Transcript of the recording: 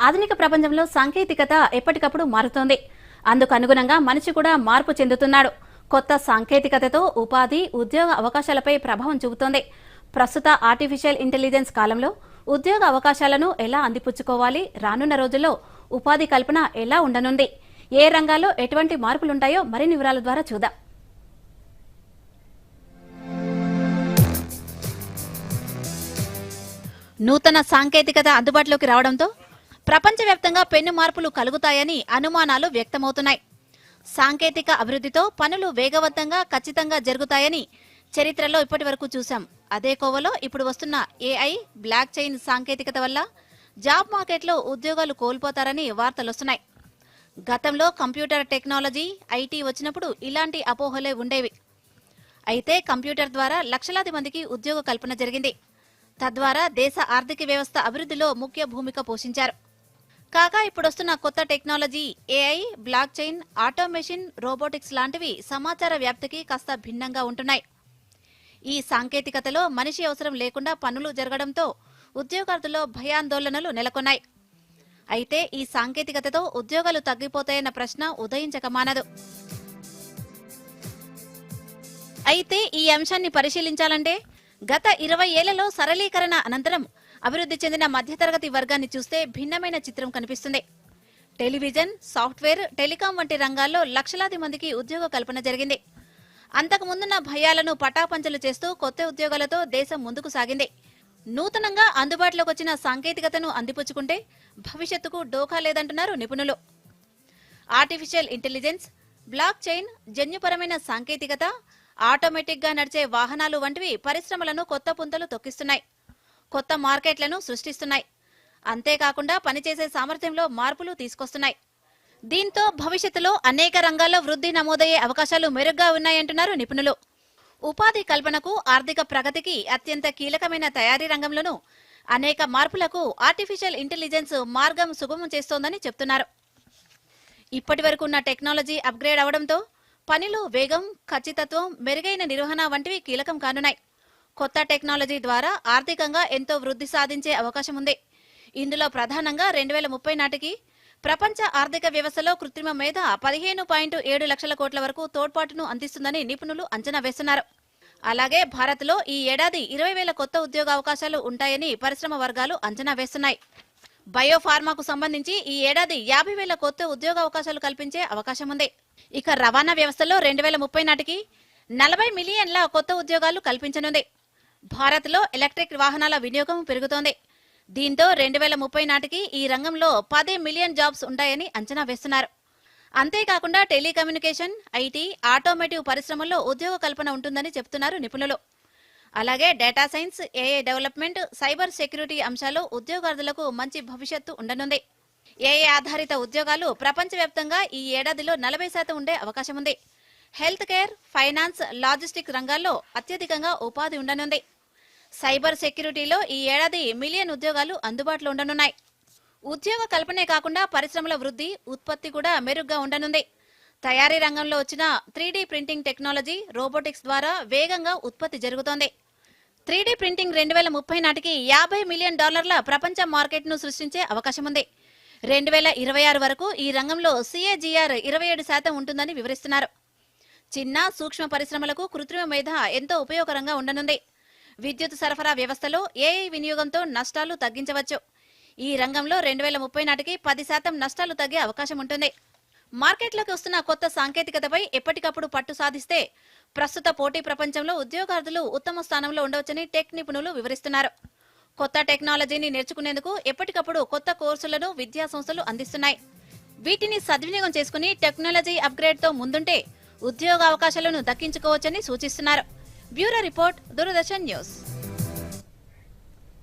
ఆధునిక ప్రపంచంలో సాంకేతికత ఎప్పటికప్పుడు మారుతోంది. అందుకు అనుగుణంగా మనిషి కూడా మార్పు చెందుతున్నాడు. కొత్త సాంకేతికతతో ఉపాధి, ఉద్యోగ అవకాశాలపై ప్రభావం చూపుతోంది. ప్రస్తుత ఆర్టిఫిషియల్ ఇంటెలిజెన్స్ కాలంలో ఉద్యోగ అవకాశాలను ఎలా అందిపుచ్చుకోవాలి, రానున్న రోజుల్లో ఉపాధి కల్పన ఎలా ఉండనుంది, ఏ రంగాల్లో ఎటువంటి మార్పులుంటాయో మరిన్ని వివరాల ద్వారా చూద్దాం. నూతన సాంకేతికత అందుబాటులోకి రావడంతో ప్రపంచవ్యాప్తంగా పెను మార్పులు కలుగుతాయని అనుమానాలు వ్యక్తమవుతున్నాయి. సాంకేతిక అభివృద్ధితో పనులు వేగవంతంగా, ఖచ్చితంగా జరుగుతాయని చరిత్రలో ఇప్పటి వరకు చూశాం. అదే కోవలో ఇప్పుడు వస్తున్న ఏఐ, బ్లాక్ చైన్ సాంకేతికత వల్ల జాబ్ మార్కెట్లో ఉద్యోగాలు కోల్పోతారని వార్తలొస్తున్నాయి. గతంలో కంప్యూటర్ టెక్నాలజీ, ఐటీ వచ్చినప్పుడు ఇలాంటి అపోహలే ఉండేవి. అయితే కంప్యూటర్ ద్వారా లక్షలాది మందికి ఉద్యోగ కల్పన జరిగింది. తద్వారా దేశ ఆర్థిక వ్యవస్థ అభివృద్ధిలో ముఖ్య భూమిక పోషించారు. కాగా ఇప్పుడొస్తున్న కొత్త technology AI, block chain, automation, robotics లాంటివి సమాచార వ్యాప్తికి కాస్త భిన్నంగా ఉంటున్నాయి. ఈ సాంకేతికతలో మనిషి అవసరం లేకుండా పనులు జరగడంతో ఉద్యోగార్థుల్లో భయాందోళనలు నెలకొన్నాయి. అయితే ఈ సాంకేతికతతో ఉద్యోగాలు తగ్గిపోతాయన్న ప్రశ్న ఉదయించక మానదు. అయితే ఈ అంశాన్ని పరిశీలించాలంటే గత 20 ఏళ్లలో సరళీకరణ అనంతరం అభివృద్ధి చెందిన మధ్యతరగతి వర్గాన్ని చూస్తే భిన్నమైన చిత్రం కనిపిస్తుంది. టెలివిజన్, సాఫ్ట్వేర్, టెలికాం వంటి రంగాల్లో లక్షలాది మందికి ఉద్యోగ కల్పన జరిగింది. అంతకు ముందున్న భయాలను పటాపంచలు చేస్తూ కొత్త ఉద్యోగాలతో దేశం ముందుకు సాగింది. నూతనంగా అందుబాటులోకి వచ్చిన సాంకేతికతను అందిపుచ్చుకుంటే భవిష్యత్తుకు డోకా లేదంటున్నారు నిపుణులు. ఆర్టిఫిషియల్ ఇంటెలిజెన్స్, బ్లాక్ చైన్, జన్యుపరమైన సాంకేతికత, ఆటోమేటిక్ గా నడిచే వాహనాలు వంటివి పరిశ్రమలను కొత్త పుంతలు తొక్కిస్తున్నాయి, కొత్త మార్కెట్లను సృష్టిస్తున్నాయి. అంతేకాకుండా పనిచేసే సామర్థ్యంలో మార్పులు తీసుకొస్తున్నాయి. దీంతో భవిష్యత్తులో అనేక రంగాల్లో వృద్ధి నమోదయ్యే అవకాశాలు మెరుగ్గా ఉన్నాయంటున్నారు నిపుణులు. ఉపాధి కల్పనకు, ఆర్థిక ప్రగతికి అత్యంత కీలకమైన తయారీ రంగంలోనూ అనేక మార్పులకు ఆర్టిఫిషియల్ ఇంటెలిజెన్స్ మార్గం సుగమం చేస్తోందని చెప్తున్నారు. ఇప్పటి వరకు ఉన్న టెక్నాలజీ అప్గ్రేడ్ అవడంతో పనిలో వేగం, ఖచ్చితత్వం, మెరుగైన నిర్వహణ వంటివి కీలకం కానున్నాయి. కొత్త టెక్నాలజీ ద్వారా ఆర్థికంగా ఎంతో వృద్ధి సాధించే అవకాశం ఉంది. ఇందులో ప్రధానంగా 2030 నాటికి ప్రపంచ ఆర్థిక వ్యవస్థలో కృత్రిమ మేధ 15.7 లక్షల కోట్ల వరకు తోడ్పాటును అందిస్తుందని నిపుణులు అంచనా వేస్తున్నారు. అలాగే భారత్లో ఈ ఏడాది 20,000 కొత్త ఉద్యోగ అవకాశాలు ఉంటాయని పరిశ్రమ వర్గాలు అంచనా వేస్తున్నాయి. బయోఫార్మాకు సంబంధించి ఈ ఏడాది 50,000 కొత్త ఉద్యోగ అవకాశాలు కల్పించే అవకాశం ఉంది. ఇక రవాణా వ్యవస్థలో 2030 నాటికి 40 మిలియన్ల కొత్త ఉద్యోగాలు కల్పించనుంది. భారత్లో ఎలక్ట్రిక్ వాహనాల వినియోగం పెరుగుతోంది. దీంతో 2030 నాటికి ఈ రంగంలో 10 మిలియన్ జాబ్స్ ఉంటాయని అంచనా వేస్తున్నారు. అంతేకాకుండా టెలికమ్యూనికేషన్, ఐటీ, ఆటోమేటివ్ పరిశ్రమల్లో ఉద్యోగ కల్పన ఉంటుందని చెబుతున్నారు నిపుణులు. అలాగే data science, AI development, cyber security అంశాల్లో ఉద్యోగార్థులకు మంచి భవిష్యత్తు ఉండనుంది. ఏఐ ఆధారిత ఉద్యోగాలు ప్రపంచవ్యాప్తంగా ఈ ఏడాదిలో 40% ఉండే అవకాశం ఉంది. హెల్త్ కేర్, ఫైనాన్స్, లాజిస్టిక్స్ రంగాల్లో అత్యధికంగా ఉపాధి ఉండనుంది. సైబర్ సెక్యూరిటీలో ఈ ఏడాది 1 మిలియన్ ఉద్యోగాలు అందుబాటులో ఉండనున్నాయి. ఉద్యోగ కల్పనే కాకుండా పరిశ్రమల వృద్ధి, ఉత్పత్తి కూడా మెరుగ్గా ఉండనుంది. తయారీ రంగంలో వచ్చిన 3D ప్రింటింగ్ టెక్నాలజీ, రోబోటిక్స్ ద్వారా వేగంగా ఉత్పత్తి జరుగుతోంది. 3D ప్రింటింగ్ 2030 నాటికి $50 మిలియన్ ప్రపంచ మార్కెట్ను సృష్టించే అవకాశం ఉంది. 2026 వరకు ఈ రంగంలో CAGR 27% ఉంటుందని వివరిస్తున్నారు. చిన్న, సూక్ష్మ పరిశ్రమలకు కృత్రిమ మేధ ఎంతో ఉపయోగకరంగా ఉండనుంది. విద్యుత్ సరఫరా వ్యవస్థలో ఏఐ వినియోగంతో నష్టాలు తగ్గించవచ్చు. ఈ రంగంలో 2030 నాటికి 10% నష్టాలు తగ్గే అవకాశం ఉంటుంది. మార్కెట్లోకి వస్తున్న కొత్త సాంకేతికతపై ఎప్పటికప్పుడు పట్టు సాధిస్తే ప్రస్తుత పోటీ ప్రపంచంలో ఉద్యోగార్థులు ఉత్తమ స్థానంలో ఉండవచ్చని టెక్ నిపుణులు వివరిస్తున్నారు. కొత్త టెక్నాలజీని నేర్చుకునేందుకు ఎప్పటికప్పుడు కొత్త కోర్సులను విద్యా సంస్థలు అందిస్తున్నాయి. వీటిని సద్వినియోగం చేసుకుని టెక్నాలజీ అప్గ్రేడ్తో ముందుంటే ఉద్యోగ అవకాశాలను దక్కించుకోవచ్చని సూచిస్తున్నారు. Bureau report, Doordarshan news.